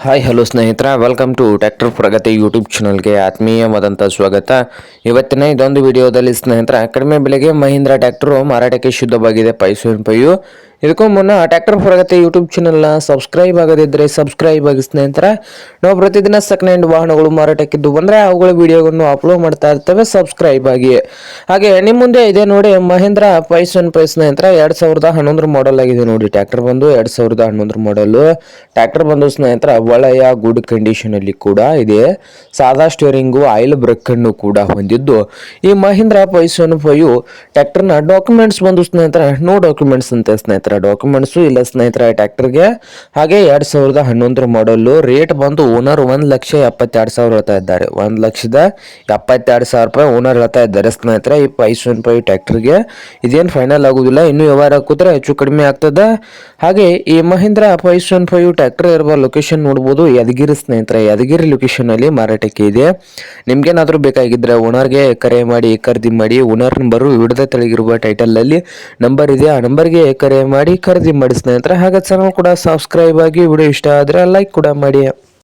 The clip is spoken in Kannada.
ಹಾಯ್ ಹಲೋ ಸ್ನೇಹಿತರ welcome to tractor Pragati YouTube ಚಾನಲ್ಗೆ ಆತ್ಮೀಯವಾದಂಥ ಸ್ವಾಗತ. ಇವತ್ತಿನ ಇದೊಂದು ವಿಡಿಯೋದಲ್ಲಿ ಸ್ನೇಹಿತರ ಕಡಿಮೆ ಬೆಲೆಗೆ ಮಹೀಂದ್ರಾ ಟ್ರ್ಯಾಕ್ಟರ್ ಮಾರಾಟಕ್ಕೆ ಶುದ್ಧವಾಗಿದೆ 5.5. ಇದಕ್ಕೂ ಮುನ್ನ ಟ್ರ್ಯಾಕ್ಟರ್ ಪ್ರಗತಿ ಯೂಟ್ಯೂಬ್ ಚಾನಲ್ನ ಸಬ್ಸ್ಕ್ರೈಬ್ ಆಗದಿದ್ದರೆ ಸಬ್ಸ್ಕ್ರೈಬ್ ಆಗಿ ಸ್ನೇಹಿತರ. ನಾವು ಪ್ರತಿದಿನ ಸೆಕೆಂಡ್ ಹ್ಯಾಂಡ್ ವಾಹನಗಳು ಮಾರಾಟಕ್ಕಿದ್ದು ಬಂದರೆ ಅವುಗಳ ವಿಡಿಯೋಗಳನ್ನು ಅಪ್ಲೋಡ್ ಮಾಡ್ತಾ ಇರ್ತೇವೆ, ಸಬ್ಸ್ಕ್ರೈಬ್ ಆಗಿ. ಹಾಗೆ ನಿಮ್ಮ ಮುಂದೆ ಇದೆ ನೋಡಿ ಮಹೀಂದ್ರಾ 5.5 ಸ್ನೇಹಿತರ 2011 ಮಾಡೆಲ್ ಆಗಿದೆ ನೋಡಿ. ಟ್ರ್ಯಾಕ್ಟರ್ ಬಂದು 2011 ಮಾಡೆಲ್ ಟ್ರ್ಯಾಕ್ಟರ್ ಬಂದು ಸ್ನೇಹಿತರ ಒಳ್ಳೆಯ ಗುಡ್ ಕಂಡೀಷನ್ ಅಲ್ಲಿ ಕೂಡ ಇದೆ. ಸಾದಾ ಸ್ಟೇರಿಂಗು ಆಯಿಲ್ ಬ್ರೇಕ್ ಅನ್ನು ಕೂಡ ಹೊಂದಿದ್ದು ಈ ಮಹೀಂದ್ರಾ 5.5 ಟ್ರ್ಯಾಕ್ಟರ್ ನ ಡಾಕ್ಯುಮೆಂಟ್ಸ್ ಬಂದು ಸ್ನೇಹಿತರ ನೋ ಡಾಕ್ಯುಮೆಂಟ್ಸ್ ಅಂತ ಸ್ನೇಹಿತರ, ಡಾಕ್ಯುಮೆಂಟ್ಸ್ ಇಲ್ಲ ಸ್ನೇಹಿತರ ಟ್ರ್ಯಾಕ್ಟರ್ಗೆ. ಹಾಗೆ 2011 ಮಾಡೆಲ್ ರೇಟ್ ಬಂದು ಓನರ್ 1,72,000 ಹೇಳ್ತಾ ಇದ್ದಾರೆ. 1,72,000 ರೂಪಾಯಿ ಓನರ್ ಹೇಳ್ತಾ ಇದ್ದಾರೆ ಸ್ನೇಹಿತರೆ ಈ 5.5 ಟ್ರ್ಯಾಕ್ಟರ್ಗೆ. ಇದೇನು ಫೈನಲ್ ಆಗುದಿಲ್ಲ, ಇನ್ನು ವ್ಯವಹಾರ ಕೂತ್ರೆ ಹೆಚ್ಚು ಕಡಿಮೆ ಆಗ್ತದೆ. ಹಾಗೆ ಈ ಮಹೀಂದ್ರಾ 5.5 ಟ್ರ್ಯಾಕ್ಟರ್ ಇರುವ ಲೊಕೇಶನ್ ನೋಡಬಹುದು, ಯಾದಗಿರಿ ಸ್ನೇಹಿತರೆ. ಯಾದಗಿರಿ ಲೊಕೇಶನ್ ಅಲ್ಲಿ ಮಾರಾಟಕ್ಕೆ ಇದೆ. ನಿಮ್ಗೇನಾದ್ರೂ ಬೇಕಾಗಿದ್ರೆ ಓನರ್ಗೆ ಕರೆ ಮಾಡಿ ಖರೀದಿ ಮಾಡಿ. ಓನರ್ ನಂಬರ್ ವಿಡಿಯೋದ ತೆಳಗಿರುವ ಟೈಟಲ್ ಅಲ್ಲಿ ನಂಬರ್ ಇದೆ, ಆ ನಂಬರ್ಗೆ ಕರೆ ಮಾಡಿ ಖರೀದಿ ಮಾಡಿ ಸ್ನೇಹಿತರೆ. ಹಾಗೆ ಚಾನಲ್ ಕೂಡ ಸಬ್ಸ್ಕ್ರೈಬ್ ಆಗಿ. ವಿಡಿಯೋ ಇಷ್ಟ ಆದ್ರೆ ಲೈಕ್ ಕೂಡ ಮಾಡಿ.